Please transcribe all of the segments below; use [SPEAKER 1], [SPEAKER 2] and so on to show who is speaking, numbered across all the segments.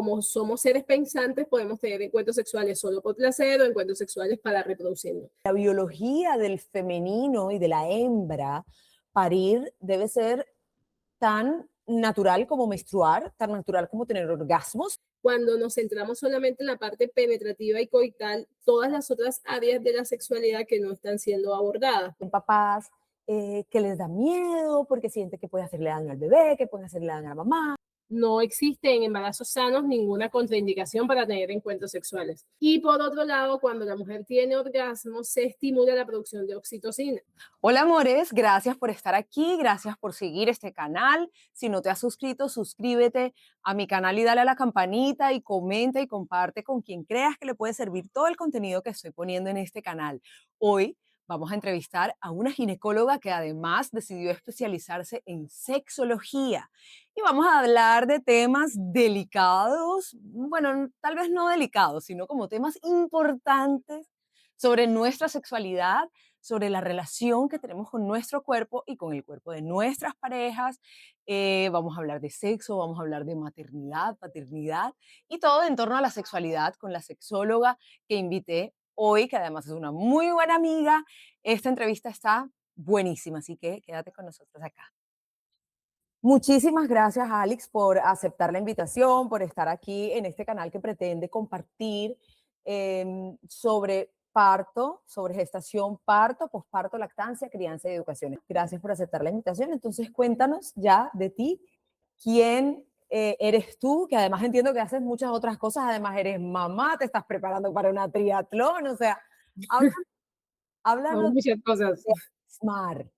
[SPEAKER 1] Como somos seres pensantes, podemos tener encuentros sexuales solo por placer o encuentros sexuales para reproducirnos.
[SPEAKER 2] La biología del femenino y de la hembra, parir debe ser tan natural como menstruar, tan natural como tener orgasmos.
[SPEAKER 1] Cuando nos centramos solamente en la parte penetrativa y coital, todas las otras áreas de la sexualidad que no están siendo abordadas.
[SPEAKER 2] Hay papás que les da miedo porque sienten que puede hacerle daño al bebé, que puede hacerle daño a la mamá.
[SPEAKER 1] No existe en embarazos sanos ninguna contraindicación para tener encuentros sexuales. Y por otro lado, cuando la mujer tiene orgasmo, se estimula la producción de oxitocina.
[SPEAKER 2] Hola amores, gracias por estar aquí, gracias por seguir este canal. Si no te has suscrito, suscríbete a mi canal y dale a la campanita y comenta y comparte con quien creas que le puede servir todo el contenido que estoy poniendo en este canal. Hoy vamos a entrevistar a una ginecóloga que además decidió especializarse en sexología. Y vamos a hablar de temas delicados, bueno, tal vez no delicados, sino como temas importantes sobre nuestra sexualidad, sobre la relación que tenemos con nuestro cuerpo y con el cuerpo de nuestras parejas. Vamos a hablar de sexo, vamos a hablar de maternidad, paternidad y todo en torno a la sexualidad con la sexóloga que invité hoy, que además es una muy buena amiga. Esta entrevista está buenísima, así que quédate con nosotros acá. Muchísimas gracias, Alex, por aceptar la invitación, por estar aquí en este canal que pretende compartir sobre parto, sobre gestación, parto, posparto, lactancia, crianza y educación. Gracias por aceptar la invitación. Entonces, cuéntanos ya de ti, quién eres tú, que además entiendo que haces muchas otras cosas, además eres mamá, te estás preparando para una triatlón, o sea,
[SPEAKER 1] Son
[SPEAKER 2] háblanos
[SPEAKER 1] muchas cosas.
[SPEAKER 2] de SMAR.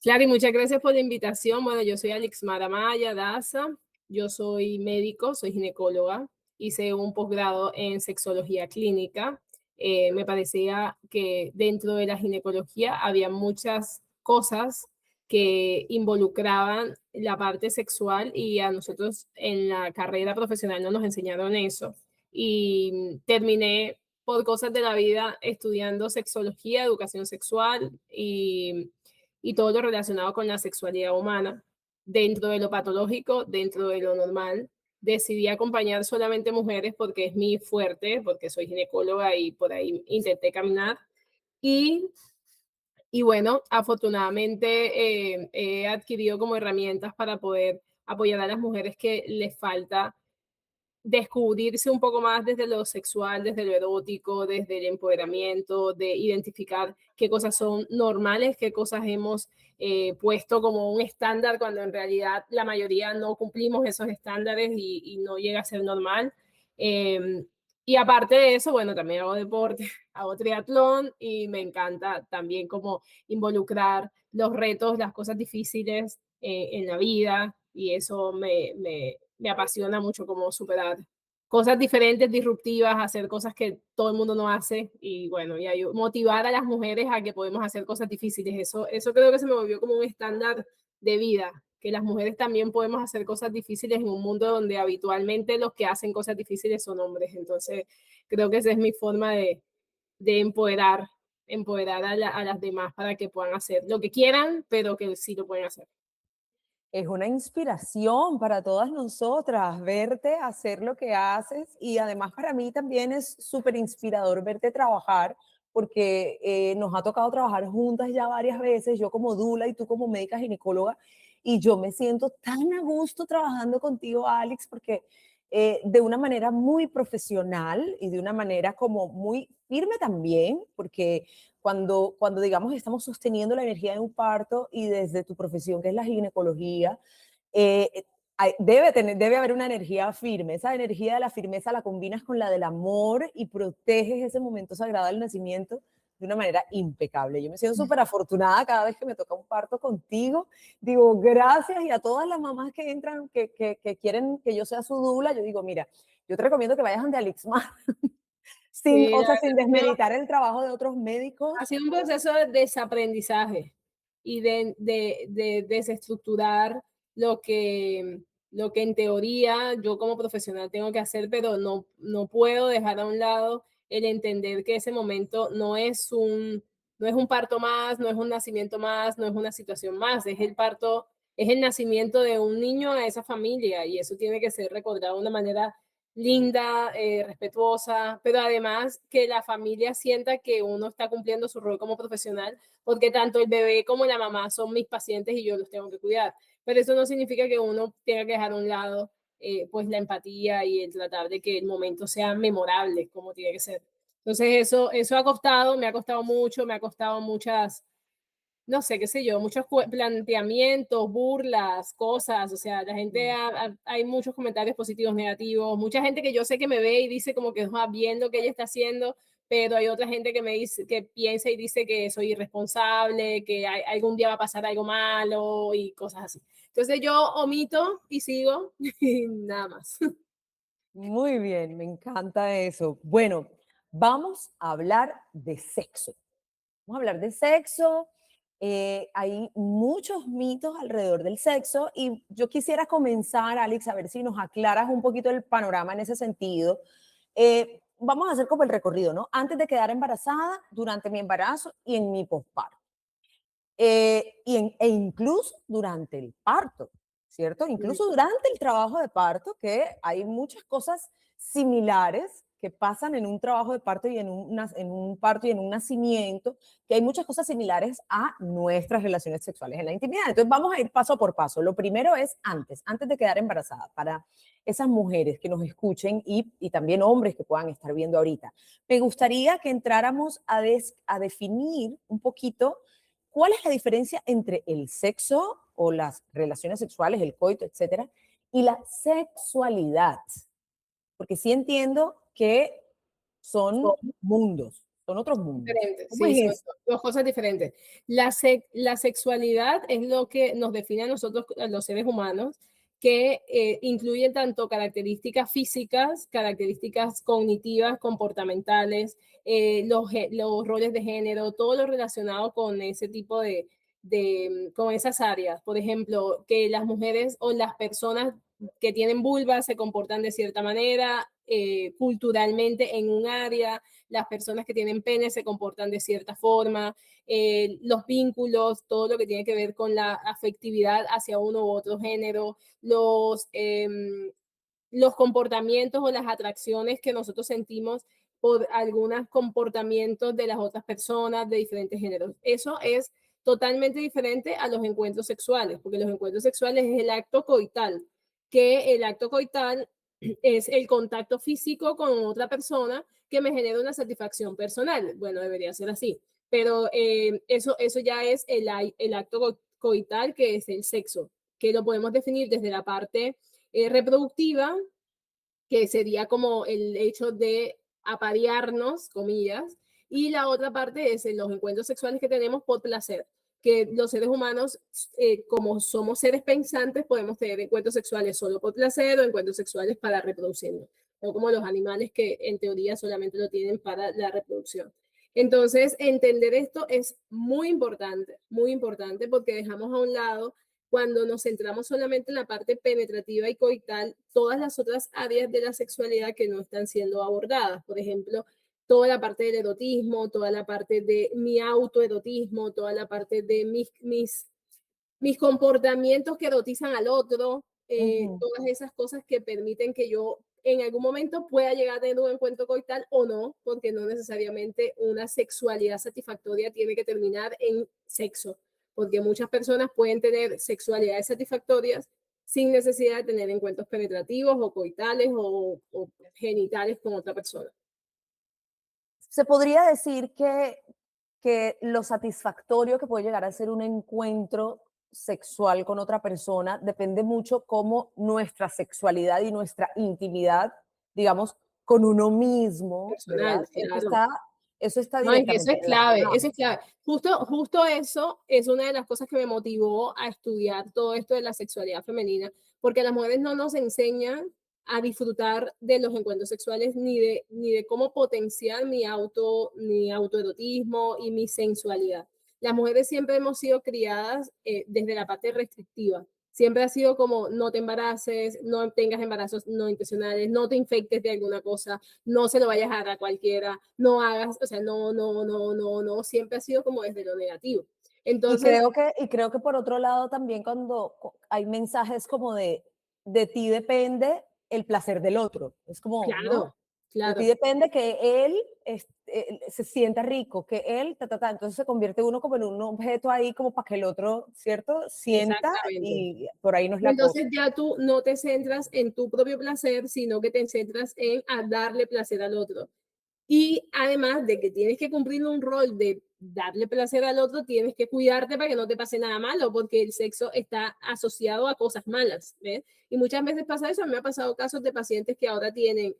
[SPEAKER 1] Claro, y muchas gracias por la invitación. Bueno, yo soy Alixmara Maya Daza, yo soy médico, soy ginecóloga, hice un posgrado en sexología clínica. Me parecía que dentro de la ginecología había muchas cosas que involucraban la parte sexual y a nosotros en la carrera profesional no nos enseñaron eso. Y terminé por cosas de la vida estudiando sexología, educación sexual y todo lo relacionado con la sexualidad humana, dentro de lo patológico, dentro de lo normal. Decidí acompañar solamente mujeres porque es mi fuerte, porque soy ginecóloga y por ahí intenté caminar. Y, y bueno, afortunadamente he adquirido como herramientas para poder apoyar a las mujeres que les falta descubrirse un poco más desde lo sexual, desde lo erótico, desde el empoderamiento, de identificar qué cosas son normales, qué cosas hemos puesto como un estándar cuando en realidad la mayoría no cumplimos esos estándares y no llega a ser normal. Y aparte de eso, bueno, también hago deporte, hago triatlón y me encanta también como involucrar los retos, las cosas difíciles en la vida y eso me apasiona mucho como superar cosas diferentes, disruptivas, hacer cosas que todo el mundo no hace y bueno, y motivar a las mujeres a que podemos hacer cosas difíciles. Eso creo que se me volvió como un estándar de vida, que las mujeres también podemos hacer cosas difíciles en un mundo donde habitualmente los que hacen cosas difíciles son hombres. Entonces, creo que esa es mi forma de empoderar a las demás para que puedan hacer lo que quieran, pero que sí lo pueden hacer.
[SPEAKER 2] Es una inspiración para todas nosotras verte hacer lo que haces y además para mí también es súper inspirador verte trabajar porque nos ha tocado trabajar juntas ya varias veces, yo como dula y tú como médica ginecóloga, y yo me siento tan a gusto trabajando contigo, Alex, porque de una manera muy profesional y de una manera como muy firme también, porque cuando digamos estamos sosteniendo la energía de un parto y desde tu profesión que es la ginecología, debe haber una energía firme. Esa energía de la firmeza la combinas con la del amor y proteges ese momento sagrado del nacimiento de una manera impecable. Yo me siento súper afortunada cada vez que me toca un parto contigo. Digo, gracias, y a todas las mamás que entran, que quieren que yo sea su dula, yo digo, mira, yo te recomiendo que vayas ante Alixmar, sin,
[SPEAKER 1] Sí,
[SPEAKER 2] o
[SPEAKER 1] la
[SPEAKER 2] sea,
[SPEAKER 1] verdad
[SPEAKER 2] sin desmeritar el trabajo de otros
[SPEAKER 1] ha
[SPEAKER 2] médicos.
[SPEAKER 1] sido un proceso de desaprendizaje y de desestructurar lo que, lo que en teoría yo como profesional tengo que hacer, pero no puedo dejar a un lado el entender que ese momento no es un parto más, no es un nacimiento más, no es una situación más, es el parto es el nacimiento de un niño a esa familia y eso tiene que ser recordado de una manera linda, respetuosa, pero además que la familia sienta que uno está cumpliendo su rol como profesional, porque tanto el bebé como la mamá son mis pacientes y yo los tengo que cuidar. Pero eso no significa que uno tenga que dejar a un lado pues la empatía y el tratar de que el momento sea memorable como tiene que ser. Entonces eso ha costado, me ha costado mucho, me ha costado muchas, no sé, qué sé yo, muchos planteamientos, burlas, cosas, o sea, la gente,
[SPEAKER 2] Mm.
[SPEAKER 1] hay muchos comentarios positivos, negativos, mucha gente que yo sé que me ve y dice como que va bien lo que ella está haciendo, pero hay otra gente que me dice, que piensa y dice que soy irresponsable, que algún día va a pasar algo malo y cosas así. Entonces yo omito y sigo y nada más.
[SPEAKER 2] Muy bien, me encanta eso. Bueno, vamos a hablar de sexo. Vamos a hablar de sexo. Hay muchos mitos alrededor del sexo y yo quisiera comenzar, Alex, a ver si nos aclaras un poquito el panorama en ese sentido. Vamos a hacer como el recorrido, ¿no? Antes de quedar embarazada, durante mi embarazo y en mi posparto. E incluso durante el parto, ¿cierto? Incluso durante el trabajo de parto, que hay muchas cosas similares que pasan en un trabajo de parto y en un parto y en un nacimiento, que hay muchas cosas similares a nuestras relaciones sexuales en la intimidad. Entonces vamos a ir paso por paso. Lo primero es antes de quedar embarazada, para esas mujeres que nos escuchen y también hombres que puedan estar viendo ahorita. Me gustaría que entráramos a definir un poquito ¿cuál es la diferencia entre el sexo o las relaciones sexuales, el coito, etcétera, y la sexualidad? Porque sí entiendo que son mundos, son otros mundos.
[SPEAKER 1] Diferentes,
[SPEAKER 2] ¿Cómo
[SPEAKER 1] sí,
[SPEAKER 2] es
[SPEAKER 1] son
[SPEAKER 2] eso?
[SPEAKER 1] dos cosas diferentes. La sexualidad es lo que nos define a nosotros, a los seres humanos, que incluye tanto características físicas, características cognitivas, comportamentales, los roles de género, todo lo relacionado con ese tipo con esas áreas. Por ejemplo, que las mujeres o las personas que tienen vulva se comportan de cierta manera, culturalmente en un área, las personas que tienen pene se comportan de cierta forma, los vínculos, todo lo que tiene que ver con la afectividad hacia uno u otro género, los comportamientos o las atracciones que nosotros sentimos por algunos comportamientos de las otras personas de diferentes géneros. Eso es totalmente diferente a los encuentros sexuales, porque los encuentros sexuales es el acto coital, que el acto coital es el contacto físico con otra persona que me genera una satisfacción personal. Bueno, debería ser así, pero eso ya es el acto coital, que es el sexo, que lo podemos definir desde la parte reproductiva, que sería como el hecho de aparearnos, comillas, y la otra parte es en los encuentros sexuales que tenemos por placer, que los seres humanos, como somos seres pensantes, podemos tener encuentros sexuales solo por placer o encuentros sexuales para reproducirnos, o como los animales que en teoría solamente lo tienen para la reproducción. Entonces, entender esto es muy importante porque dejamos a un lado cuando nos centramos solamente en la parte penetrativa y coital, todas las otras áreas de la sexualidad que no están siendo abordadas. Por ejemplo, toda la parte del erotismo, toda la parte de mi autoerotismo, toda la parte de mis comportamientos que erotizan al otro,
[SPEAKER 2] Ujú.
[SPEAKER 1] todas esas cosas que permiten que yo en algún momento pueda llegar a tener un encuentro coital o no, porque no necesariamente una sexualidad satisfactoria tiene que terminar en sexo, porque muchas personas pueden tener sexualidades satisfactorias sin necesidad de tener encuentros penetrativos o coitales o genitales con otra persona.
[SPEAKER 2] Se podría decir que lo satisfactorio que puede llegar a ser un encuentro sexual con otra persona depende mucho cómo nuestra sexualidad y nuestra intimidad, digamos, con uno mismo, ¿verdad?
[SPEAKER 1] Personal, claro.
[SPEAKER 2] Eso está
[SPEAKER 1] No, y eso
[SPEAKER 2] directamente
[SPEAKER 1] es clave,
[SPEAKER 2] relacionado.
[SPEAKER 1] eso es clave. Justo eso es una de las cosas que me motivó a estudiar todo esto de la sexualidad femenina, porque las mujeres no nos enseñan a disfrutar de los encuentros sexuales ni de cómo potenciar mi autoerotismo y mi sensualidad. Las mujeres siempre hemos sido criadas desde la parte restrictiva. Siempre ha sido como no te embaraces, no tengas embarazos no intencionales, no te infectes de alguna cosa, no se lo vayas a dar a cualquiera, no hagas, o sea, no, siempre ha sido como desde lo negativo. Entonces,
[SPEAKER 2] Y creo que por otro lado también cuando hay mensajes como de ti depende el placer del otro. Es como,
[SPEAKER 1] claro,
[SPEAKER 2] ¿no? De ti
[SPEAKER 1] claro.
[SPEAKER 2] depende que él se sienta rico, que él, ta, ta, ta. Entonces se convierte uno como en un objeto ahí como para que el otro, ¿cierto? Sienta
[SPEAKER 1] Exactamente.
[SPEAKER 2] y por ahí no es
[SPEAKER 1] Y
[SPEAKER 2] la cosa.
[SPEAKER 1] entonces ya tú no te centras en tu propio placer, sino que te centras en a darle placer al otro. Y además de que tienes que cumplir un rol de darle placer al otro, tienes que cuidarte para que no te pase nada malo, porque el sexo está asociado a cosas malas, ¿ves? Y muchas veces pasa eso. A mí me ha pasado casos de pacientes que ahora tienen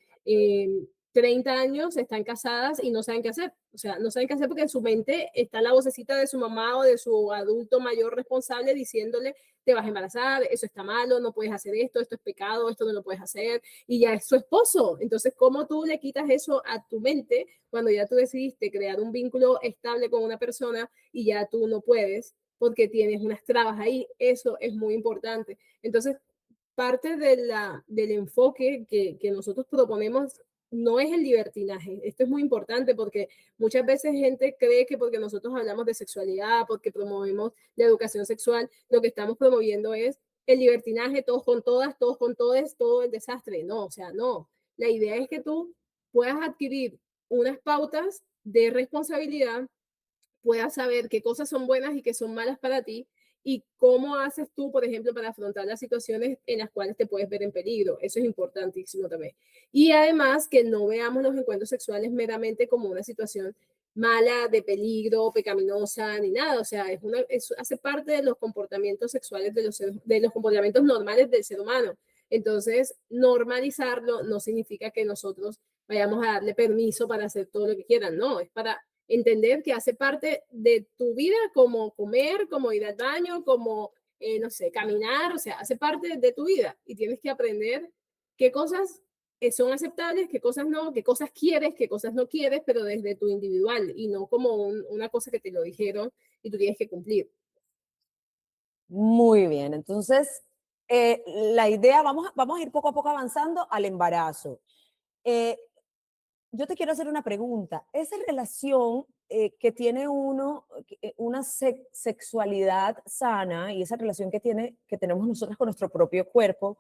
[SPEAKER 1] 30 años, están casadas y no saben qué hacer. O sea, no saben qué hacer porque en su mente está la vocecita de su mamá o de su adulto mayor responsable diciéndole, te vas a embarazar, eso está malo, no puedes hacer esto, esto es pecado, esto no lo puedes hacer, y ya es su esposo. Entonces, ¿cómo tú le quitas eso a tu mente cuando ya tú decidiste crear un vínculo estable con una persona y ya tú no puedes porque tienes unas trabas ahí? Eso es muy importante. Entonces, parte del enfoque que nosotros proponemos no es el libertinaje. Esto es muy importante porque muchas veces gente cree que porque nosotros hablamos de sexualidad, porque promovemos la educación sexual, lo que estamos promoviendo es el libertinaje, todos con todas, todos con todos, todo el desastre. No, o sea, no. La idea es que tú puedas adquirir unas pautas de responsabilidad, puedas saber qué cosas son buenas y qué son malas para ti y cómo haces tú, por ejemplo, para afrontar las situaciones en las cuales te puedes ver en peligro. Eso es importantísimo también. Y además que no veamos los encuentros sexuales meramente como una situación mala, de peligro, pecaminosa, ni nada. O sea, hace parte de los comportamientos sexuales de los comportamientos normales del ser humano. Entonces, normalizarlo no significa que nosotros vayamos a darle permiso para hacer todo lo que quieran. No, es para entender que hace parte de tu vida, como comer, como ir al baño, como, no sé, caminar, o sea, hace parte de tu vida y tienes que aprender qué cosas son aceptables, qué cosas no, qué cosas quieres, qué cosas no quieres, pero desde tu individual y no como una cosa que te lo dijeron y tú tienes que cumplir.
[SPEAKER 2] Muy bien, entonces la idea, vamos a ir poco a poco avanzando al embarazo. Eh, yo te quiero hacer una pregunta. Esa relación que tiene uno, una sexualidad sana y esa relación que tenemos nosotros con nuestro propio cuerpo,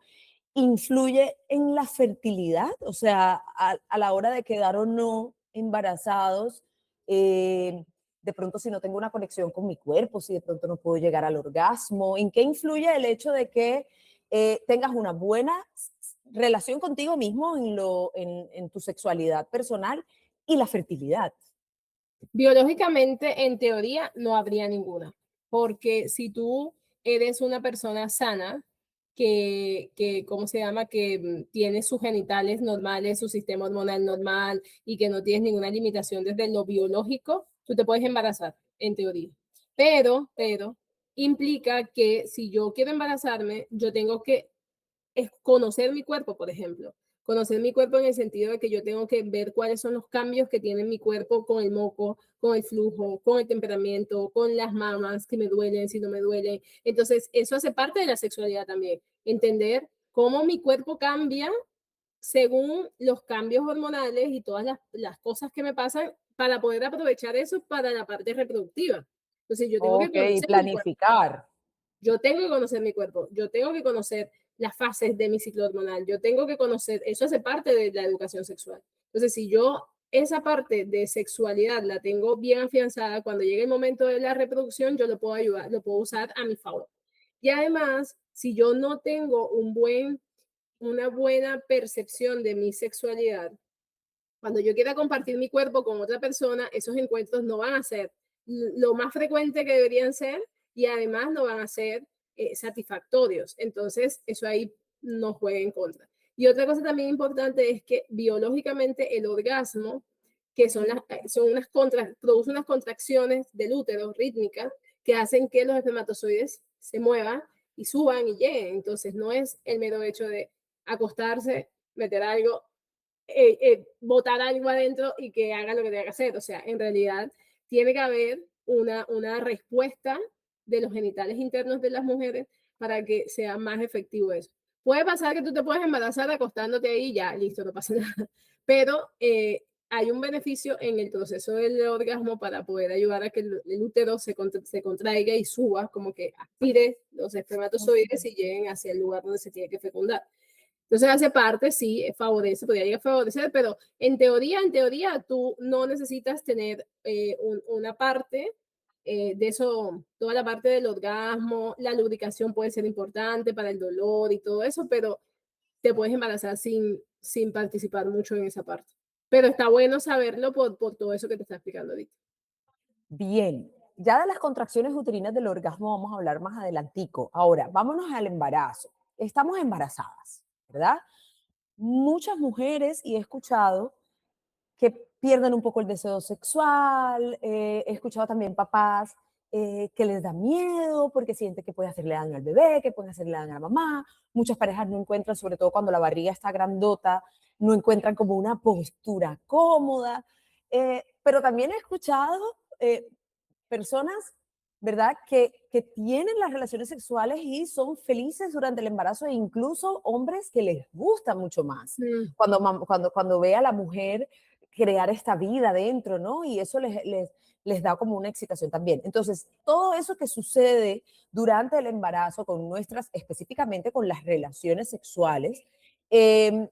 [SPEAKER 2] ¿influye en la fertilidad? O sea, a la hora de quedar o no embarazados, de pronto si no tengo una conexión con mi cuerpo, si de pronto no puedo llegar al orgasmo, ¿en qué influye el hecho de que tengas una buena relación contigo mismo en tu sexualidad personal y la fertilidad?
[SPEAKER 1] Biológicamente, en teoría, no habría ninguna, porque si tú eres una persona sana, ¿cómo se llama? Que tiene sus genitales normales, su sistema hormonal normal y que no tienes ninguna limitación desde lo biológico, tú te puedes embarazar, en teoría. Pero, implica que si yo quiero embarazarme, yo tengo que es conocer mi cuerpo, por ejemplo. Conocer mi cuerpo en el sentido de que yo tengo que ver cuáles son los cambios que tiene mi cuerpo con el moco, con el flujo, con el temperamento, con las mamas, que me duelen, si no me duelen. Entonces, eso hace parte de la sexualidad también. Entender cómo mi cuerpo cambia según los cambios hormonales y todas las cosas que me pasan para poder aprovechar eso para la parte reproductiva. Entonces, yo tengo que
[SPEAKER 2] Ok,
[SPEAKER 1] conocer mi cuerpo.
[SPEAKER 2] planificar.
[SPEAKER 1] Yo tengo que conocer mi cuerpo, yo tengo que conocer las fases de mi ciclo hormonal, yo tengo que conocer, eso hace parte de la educación sexual. Entonces, si yo esa parte de sexualidad la tengo bien afianzada, cuando llegue el momento de la reproducción, yo lo puedo ayudar, lo puedo usar a mi favor. Y además, si yo no tengo una buena percepción de mi sexualidad, cuando yo quiera compartir mi cuerpo con otra persona, esos encuentros no van a ser lo más frecuente que deberían ser y además no van a ser satisfactorios. Entonces, eso ahí nos juega en contra. Y otra cosa también importante es que biológicamente el orgasmo, que produce unas contracciones del útero rítmicas que hacen que los espermatozoides se muevan y suban y lleguen. Entonces, no es el mero hecho de acostarse, meter algo, botar algo adentro y que haga lo que tenga que hacer. O sea, en realidad tiene que haber una respuesta de los genitales internos de las mujeres para que sea más efectivo eso. Puede pasar que tú te puedes embarazar acostándote ahí y ya, listo, no pasa nada. Pero hay un beneficio en el proceso del orgasmo para poder ayudar a que el útero se contraiga y suba, como que aspire los espermatozoides
[SPEAKER 2] Ujú.
[SPEAKER 1] y lleguen hacia el lugar donde se tiene que fecundar. Entonces hace parte, sí, favorece, podría llegar a favorecer, pero en teoría, tú no necesitas tener una parte de eso, toda la parte del orgasmo, la lubricación puede ser importante para el dolor y todo eso, pero te puedes embarazar sin participar mucho en esa parte. Pero está bueno saberlo por todo eso que te está explicando ahorita.
[SPEAKER 2] Bien, ya de las contracciones uterinas del orgasmo vamos a hablar más adelantico. Ahora, vámonos al embarazo. Estamos embarazadas, ¿verdad? Muchas mujeres, y he escuchado que pierden un poco el deseo sexual. He escuchado también papás que les da miedo porque sienten que puede hacerle daño al bebé, que puede hacerle daño a la mamá. Muchas parejas no encuentran, sobre todo cuando la barriga está grandota, no encuentran como una postura cómoda. Pero también he escuchado personas, ¿verdad? Que tienen las relaciones sexuales y son felices durante el embarazo e incluso hombres que les gusta mucho más
[SPEAKER 1] Mm.
[SPEAKER 2] cuando ve a la mujer crear esta vida dentro, ¿no? Y eso les da como una excitación también. Entonces, todo eso que sucede durante el embarazo con nuestras, específicamente con las relaciones sexuales, eh,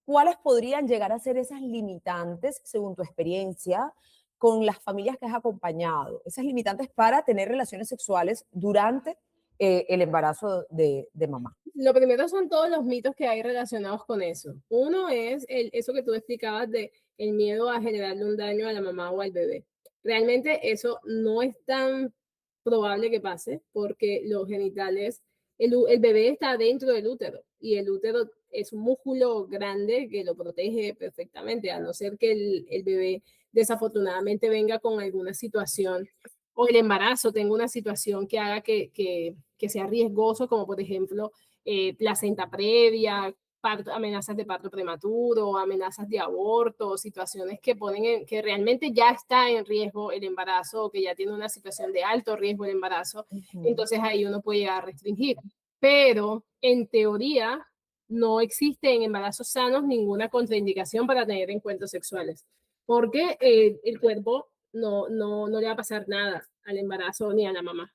[SPEAKER 2] ¿cuáles podrían llegar a ser esas limitantes según tu experiencia con las familias que has acompañado? Esas limitantes para tener relaciones sexuales durante el embarazo de mamá.
[SPEAKER 1] Lo primero son todos los mitos que hay relacionados con eso. Uno es eso que tú explicabas de el miedo a generarle un daño a la mamá o al bebé. Realmente eso no es tan probable que pase porque los genitales, el bebé está dentro del útero y el útero es un músculo grande que lo protege perfectamente, a no ser que el bebé desafortunadamente venga con alguna situación o el embarazo tenga una situación que haga que sea riesgoso, como por ejemplo placenta previa, amenazas de parto prematuro, amenazas de aborto, situaciones que ponen que realmente ya está en riesgo el embarazo o que ya tiene una situación de alto riesgo el embarazo,
[SPEAKER 2] Ujú,
[SPEAKER 1] entonces ahí uno puede llegar a restringir. Pero en teoría no existe en embarazos sanos ninguna contraindicación para tener encuentros sexuales, porque el cuerpo no le va a pasar nada al embarazo ni a la mamá.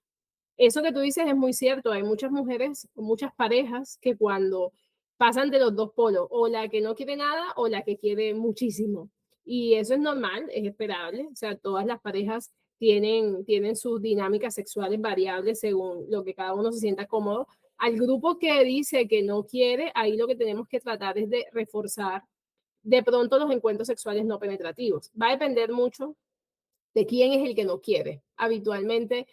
[SPEAKER 1] Eso que tú dices es muy cierto. Hay muchas mujeres, muchas parejas que cuando pasan de los dos polos, o la que no quiere nada o la que quiere muchísimo. Y eso es normal, es esperable. O sea, todas las parejas tienen sus dinámicas sexuales variables según lo que cada uno se sienta cómodo. Al grupo que dice que no quiere, ahí lo que tenemos que tratar es de reforzar de pronto los encuentros sexuales no penetrativos. Va a depender mucho de quién es el que no quiere. Habitualmente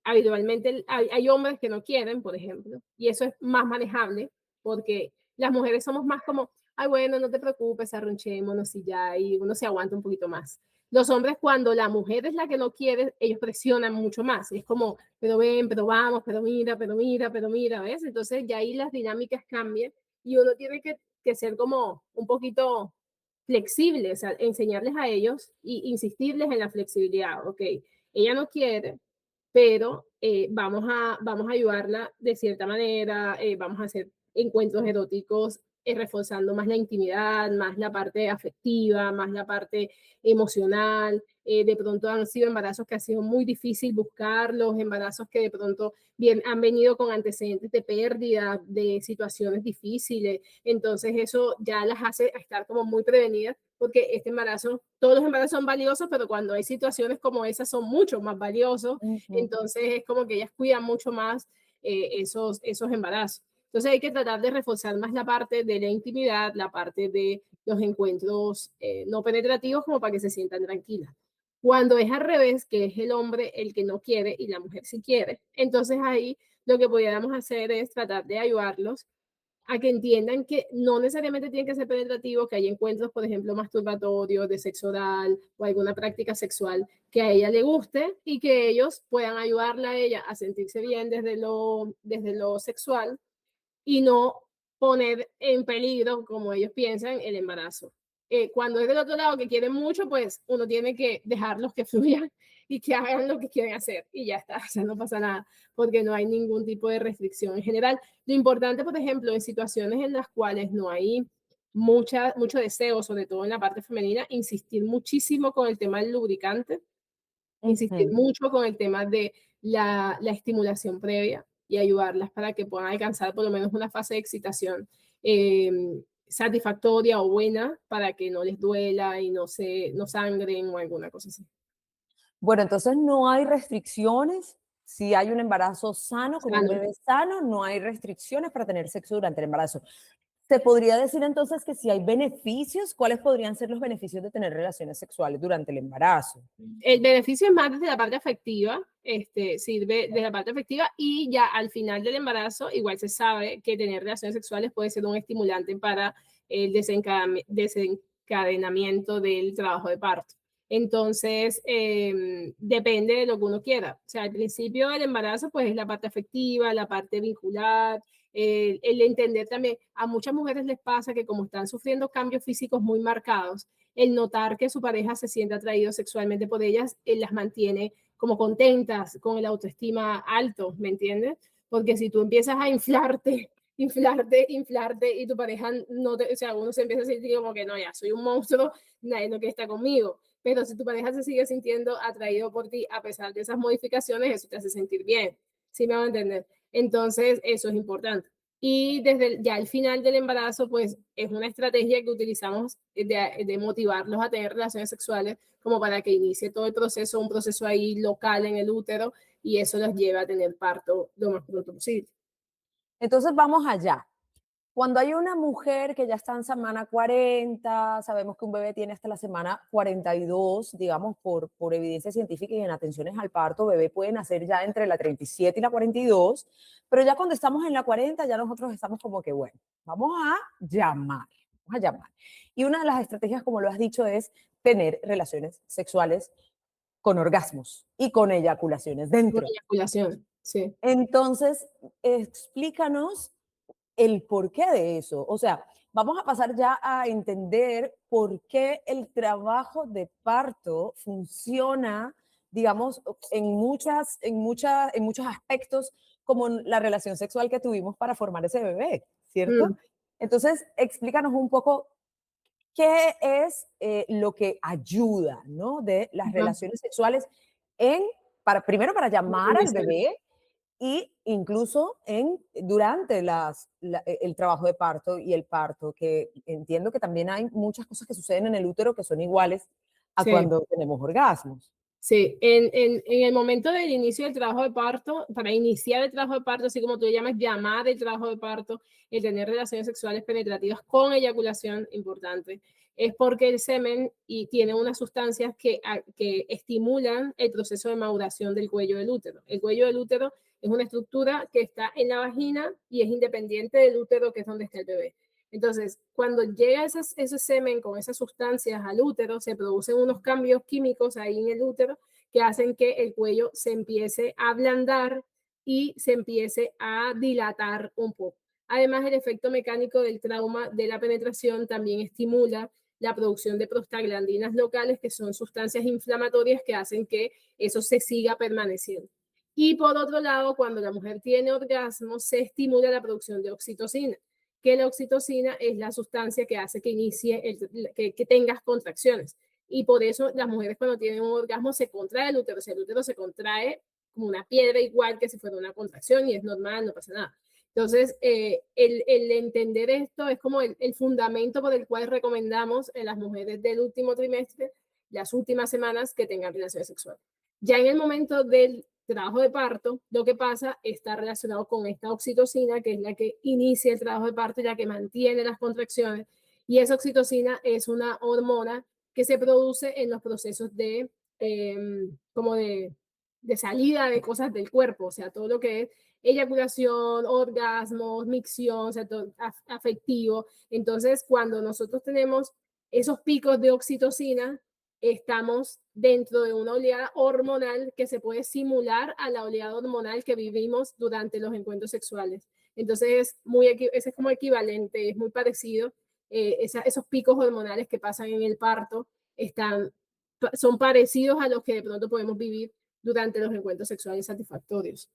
[SPEAKER 1] hay hombres que no quieren, por ejemplo, y eso es más manejable porque las mujeres somos más como, ay, bueno, no te preocupes, arrunchémonos y ya, y uno se aguanta un poquito más. Los hombres, cuando la mujer es la que no quiere, ellos presionan mucho más. Es como, pero ven, pero vamos, pero mira, pero mira, pero mira, ¿ves? Entonces ya ahí las dinámicas cambian y uno tiene que ser como un poquito flexibles, a enseñarles a ellos y insistirles en la flexibilidad. Ok, ella no quiere, pero vamos a ayudarla de cierta manera, vamos a hacer encuentros eróticos, reforzando más la intimidad, más la parte afectiva, más la parte emocional. De pronto han sido embarazos que ha sido muy difícil buscarlos, embarazos que de pronto han venido con antecedentes de pérdida, de situaciones difíciles, entonces eso ya las hace estar como muy prevenidas porque este embarazo, todos los embarazos son valiosos, pero cuando hay situaciones como esas son mucho más valiosos,
[SPEAKER 2] ujú.
[SPEAKER 1] entonces es como que ellas cuidan mucho más esos embarazos. Entonces hay que tratar de reforzar más la parte de la intimidad, la parte de los encuentros no penetrativos como para que se sientan tranquilas. Cuando es al revés, que es el hombre el que no quiere y la mujer sí quiere, entonces ahí lo que pudiéramos hacer es tratar de ayudarlos a que entiendan que no necesariamente tienen que ser penetrativos, que hay encuentros, por ejemplo, masturbatorios, de sexo oral o alguna práctica sexual que a ella le guste y que ellos puedan ayudarla a ella a sentirse bien desde lo sexual y no poner en peligro, como ellos piensan, el embarazo. Cuando es del otro lado que quieren mucho, pues uno tiene que dejarlos que fluyan y que hagan lo que quieren hacer y ya está, o sea, no pasa nada, porque no hay ningún tipo de restricción en general. Lo importante, por ejemplo, en situaciones en las cuales mucho deseo, sobre todo en la parte femenina, insistir muchísimo con el tema del lubricante, insistir
[SPEAKER 2] Ujú.
[SPEAKER 1] mucho con el tema de la estimulación previa y ayudarlas para que puedan alcanzar por lo menos una fase de excitación satisfactoria o buena para que no les duela y no sangren o alguna cosa así.
[SPEAKER 2] Bueno, entonces no hay restricciones. Si hay un embarazo sano, con un
[SPEAKER 1] Sano.
[SPEAKER 2] bebé sano, no hay restricciones para tener sexo durante el embarazo. ¿Se podría decir entonces que si hay beneficios, cuáles podrían ser los beneficios de tener relaciones sexuales durante el embarazo?
[SPEAKER 1] El beneficio es más desde la parte afectiva, sirve desde la parte afectiva y ya al final del embarazo igual se sabe que tener relaciones sexuales puede ser un estimulante para el desencadenamiento del trabajo de parto. Entonces, depende de lo que uno quiera. O sea, al principio del embarazo, pues es la parte afectiva, la parte vincular, el entender también, a muchas mujeres les pasa que como están sufriendo cambios físicos muy marcados, el notar que su pareja se siente atraído sexualmente por ellas, las mantiene como contentas, con el autoestima alto, ¿me entiendes? Porque si tú empiezas a inflarte, inflarte y tu pareja no te, o sea, uno se empieza a sentir como que no, ya soy un monstruo, nadie no quiere estar conmigo. Pero si tu pareja se sigue sintiendo atraído por ti a pesar de esas modificaciones, eso te hace sentir bien. ¿Sí me van a entender? Entonces, eso es importante. Y desde ya el final del embarazo, pues es una estrategia que utilizamos de motivarlos a tener relaciones sexuales como para que inicie todo el proceso, un proceso ahí local en el útero y eso los lleva a tener parto lo más pronto posible.
[SPEAKER 2] Entonces vamos allá. Cuando hay una mujer que ya está en semana 40, sabemos que un bebé tiene hasta la semana 42, digamos, por evidencia científica y en atenciones al parto, bebé puede nacer ya entre la 37 y la 42, pero ya cuando estamos en la 40, ya nosotros estamos como que, bueno, vamos a llamar, vamos a llamar. Y una de las estrategias, como lo has dicho, es tener relaciones sexuales con orgasmos y con eyaculaciones
[SPEAKER 1] Una
[SPEAKER 2] dentro.
[SPEAKER 1] eyaculación, sí.
[SPEAKER 2] Entonces, explícanos el porqué de eso. O sea, vamos a pasar ya a entender por qué el trabajo de parto funciona, digamos, en muchos aspectos, como la relación sexual que tuvimos para formar ese bebé, ¿cierto?
[SPEAKER 1] Mm,
[SPEAKER 2] Entonces, explícanos un poco qué es lo que ayuda, ¿no? De las
[SPEAKER 1] ajá,
[SPEAKER 2] relaciones sexuales primero para llamar al
[SPEAKER 1] inicial.
[SPEAKER 2] bebé y incluso durante el trabajo de parto y el parto, que entiendo que también hay muchas cosas que suceden en el útero que son iguales a
[SPEAKER 1] Sí.
[SPEAKER 2] cuando tenemos orgasmos.
[SPEAKER 1] Sí, en el momento del inicio del trabajo de parto, para iniciar el trabajo de parto, así como tú le llamas llamar el trabajo de parto, el tener relaciones sexuales penetrativas con eyaculación, importante, es porque el semen tiene unas sustancias que estimulan el proceso de maduración del cuello del útero. El cuello del útero es una estructura que está en la vagina y es independiente del útero, que es donde está el bebé. Entonces, cuando llega ese semen con esas sustancias al útero, se producen unos cambios químicos ahí en el útero que hacen que el cuello se empiece a ablandar y se empiece a dilatar un poco. Además, el efecto mecánico del trauma de la penetración también estimula la producción de prostaglandinas locales, que son sustancias inflamatorias que hacen que eso se siga permaneciendo. Y por otro lado, cuando la mujer tiene orgasmo, se estimula la producción de oxitocina, que la oxitocina es la sustancia que hace que inicie, que tengas contracciones. Y por eso las mujeres cuando tienen un orgasmo se contrae el útero, o sea, el útero se contrae como una piedra igual que si fuera una contracción y es normal, no pasa nada. Entonces, el entender esto es como el fundamento por el cual recomendamos en las mujeres del último trimestre, las últimas semanas, que tengan relaciones sexuales. Ya en el momento del trabajo de parto, lo que pasa está relacionado con esta oxitocina, que es la que inicia el trabajo de parto, ya que mantiene las contracciones. Y esa oxitocina es una hormona que se produce en los procesos eh, como de salida de cosas del cuerpo, o sea, todo lo que es eyaculación, orgasmos, micción, o sea, todo afectivo. Entonces, cuando nosotros tenemos esos picos de oxitocina, estamos dentro de una oleada hormonal que se puede simular a la oleada hormonal que vivimos durante los encuentros sexuales. Entonces, ese es como equivalente, es muy parecido. Esos picos hormonales que pasan en el parto están, son parecidos a los que de pronto podemos vivir durante los encuentros sexuales satisfactorios.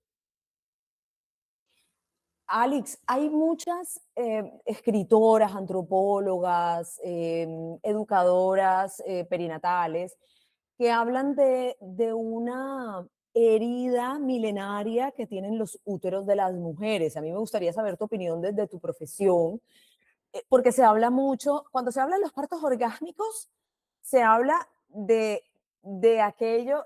[SPEAKER 2] Alex, hay muchas escritoras, antropólogas, educadoras perinatales que hablan de una herida milenaria que tienen los úteros de las mujeres. A mí me gustaría saber tu opinión desde tu profesión, porque se habla mucho, cuando se habla de los partos orgásmicos, se habla de aquello,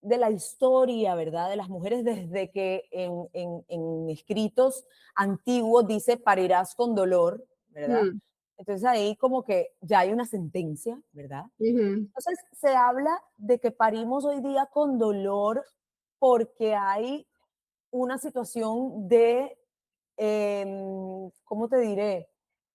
[SPEAKER 2] de la historia, ¿verdad? De las mujeres desde que en escritos antiguos dice parirás con dolor, ¿verdad?
[SPEAKER 1] Mm,
[SPEAKER 2] Entonces ahí como que ya hay una sentencia, ¿verdad?
[SPEAKER 1] ujú,
[SPEAKER 2] Entonces se habla de que parimos hoy día con dolor porque hay una situación de, ¿cómo te diré?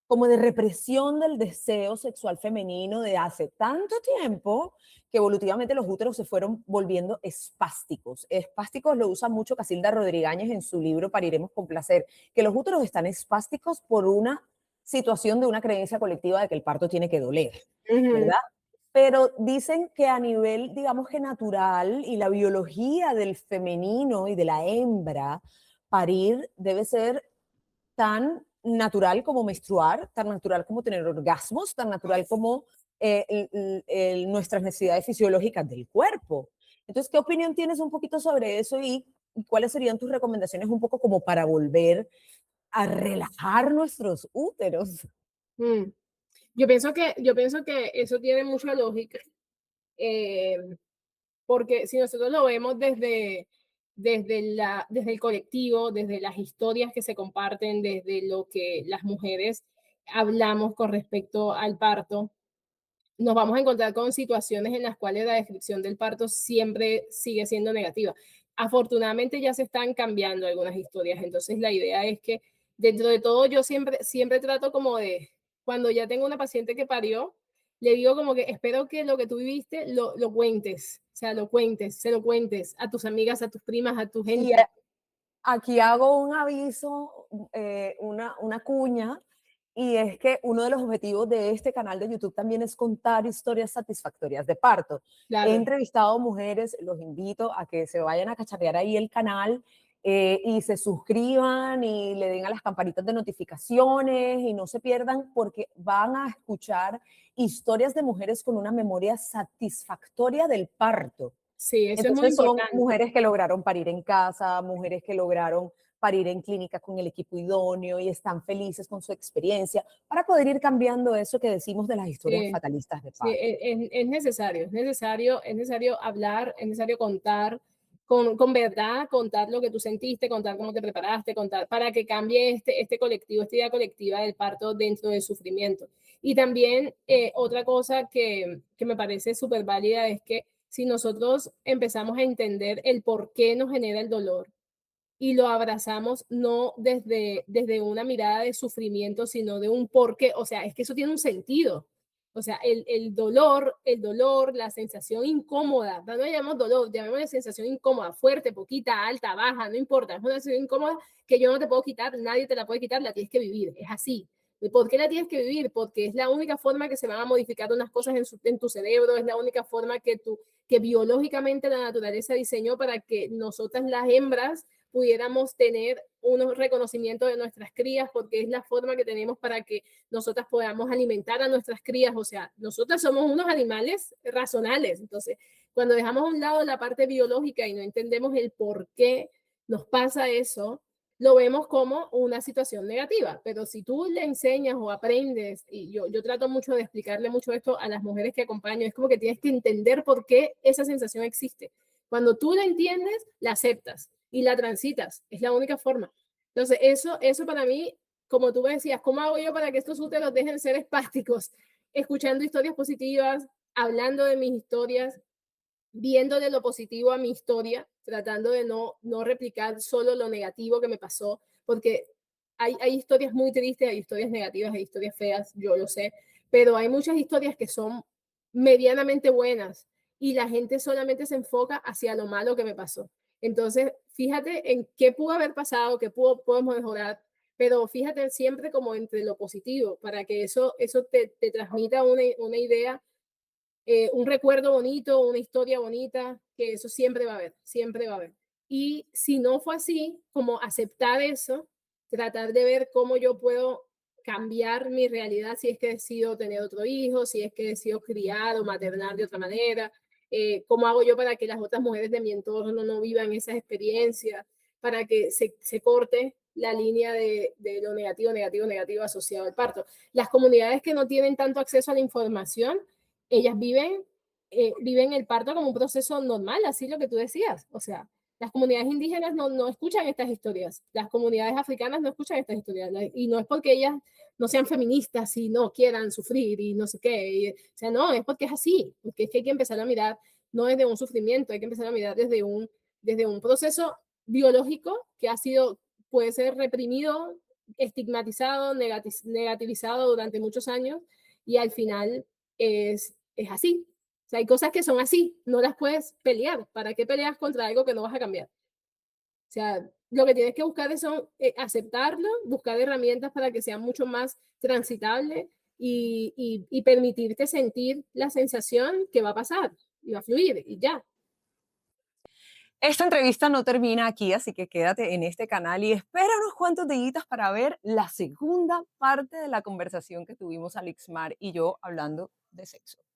[SPEAKER 2] Como de represión del deseo sexual femenino de hace tanto tiempo que evolutivamente los úteros se fueron volviendo espásticos. Espásticos lo usa mucho Casilda Rodríguez en su libro Pariremos con placer, que los úteros están espásticos por una situación de una creencia colectiva de que el parto tiene que doler,
[SPEAKER 1] ujú,
[SPEAKER 2] ¿verdad? Pero dicen que a nivel, digamos que natural y la biología del femenino y de la hembra, parir debe ser tan natural como menstruar, tan natural como tener orgasmos, tan natural como nuestras necesidades fisiológicas del cuerpo. Entonces, ¿qué opinión tienes un poquito sobre eso y cuáles serían tus recomendaciones un poco como para volver a relajar nuestros úteros?
[SPEAKER 1] mm. Yo pienso que eso tiene mucha lógica, eh, porque si nosotros lo vemos desde el colectivo, desde las historias que se comparten, desde lo que las mujeres hablamos con respecto al parto, nos vamos a encontrar con situaciones en las cuales la descripción del parto siempre sigue siendo negativa. Afortunadamente ya se están cambiando algunas historias, entonces la idea es que dentro de todo yo siempre trato como de, cuando ya tengo una paciente que parió, le digo como que espero que lo que tú viviste lo cuentes, o sea, lo cuentes, se lo cuentes a tus amigas, a tus primas, a tu
[SPEAKER 2] Y
[SPEAKER 1] gente.
[SPEAKER 2] aquí hago un aviso, una cuña, y es que uno de los objetivos de este canal de YouTube también es contar historias satisfactorias de parto. He
[SPEAKER 1] Claro,
[SPEAKER 2] entrevistado mujeres, los invito a que se vayan a cacharrear ahí el canal y se suscriban y le den a las campanitas de notificaciones y no se pierdan porque van a escuchar historias de mujeres con una memoria satisfactoria del parto.
[SPEAKER 1] sí, eso es muy
[SPEAKER 2] Entonces son
[SPEAKER 1] importante.
[SPEAKER 2] mujeres que lograron parir en casa, mujeres que lograron parir en clínica con el equipo idóneo y están felices con su experiencia para poder ir cambiando eso que decimos de las historias
[SPEAKER 1] Sí.
[SPEAKER 2] fatalistas de
[SPEAKER 1] Sí,
[SPEAKER 2] parto.
[SPEAKER 1] es necesario hablar, es necesario contar con verdad, contar lo que tú sentiste, contar cómo te preparaste, contar para que cambie este colectivo, esta idea colectiva del parto dentro del sufrimiento. Y también otra cosa que me parece súper válida es que si nosotros empezamos a entender el por qué nos genera el dolor, y lo abrazamos no desde una mirada de sufrimiento, sino de un porqué, o sea, es que eso tiene un sentido. O sea, el dolor, la sensación incómoda, no lo llamamos dolor, llamemos la sensación incómoda, fuerte, poquita, alta, baja, no importa, es una sensación incómoda que yo no te puedo quitar, nadie te la puede quitar, la tienes que vivir, es así. ¿Y por qué la tienes que vivir? Porque es la única forma que se van a modificar unas cosas en tu cerebro, es la única forma que biológicamente la naturaleza diseñó para que nosotras las hembras pudiéramos tener un reconocimiento de nuestras crías, porque es la forma que tenemos para que nosotras podamos alimentar a nuestras crías. O sea, nosotras somos unos animales racionales. Entonces, cuando dejamos a un lado la parte biológica y no entendemos el por qué nos pasa eso, lo vemos como una situación negativa. Pero si tú le enseñas o aprendes, y yo trato mucho de explicarle mucho esto a las mujeres que acompaño, es como que tienes que entender por qué esa sensación existe. Cuando tú la entiendes, la aceptas y la transitas. Es la única forma. Entonces, eso para mí, como tú me decías, ¿cómo hago yo para que estos úteros dejen de ser espásticos? Escuchando historias positivas, hablando de mis historias, viendo de lo positivo a mi historia, tratando de no replicar solo lo negativo que me pasó, porque hay historias muy tristes, hay historias negativas, hay historias feas, yo lo sé, pero hay muchas historias que son medianamente buenas y la gente solamente se enfoca hacia lo malo que me pasó. Entonces, fíjate en qué pudo haber pasado, qué podemos mejorar, pero fíjate siempre como entre lo positivo, para que eso te transmita una idea, un recuerdo bonito, una historia bonita, que eso siempre va a haber, siempre va a haber. Y si no fue así, como aceptar eso tratar de ver cómo yo puedo cambiar mi realidad si es que decido tener otro hijo, si es que decido criar o maternar de otra manera, cómo hago yo para que las otras mujeres de mi entorno no vivan esas experiencias, para que se corte la línea de lo negativo, negativo, negativo asociado al parto. Las comunidades que no tienen tanto acceso a la información, ellas viven el parto como un proceso normal, así lo que tú decías. O sea, las comunidades indígenas no escuchan estas historias, las comunidades africanas no escuchan estas historias, y no es porque ellas no sean feministas y no quieran sufrir y no sé qué, o sea, no, es porque es así, porque es que hay que empezar a mirar no desde un sufrimiento, hay que empezar a mirar desde un proceso biológico que ha sido, puede ser reprimido, estigmatizado, negativizado durante muchos años, y al final es así. O sea, hay cosas que son así, no las puedes pelear. ¿Para qué peleas contra algo que no vas a cambiar? O sea, lo que tienes que buscar es aceptarlo, buscar herramientas para que sea mucho más transitable y permitirte sentir la sensación que va a pasar y va a fluir y ya.
[SPEAKER 2] Esta entrevista no termina aquí, así que quédate en este canal y espera unos cuantos días para ver la segunda parte de la conversación que tuvimos Alixmar y yo hablando de sexo.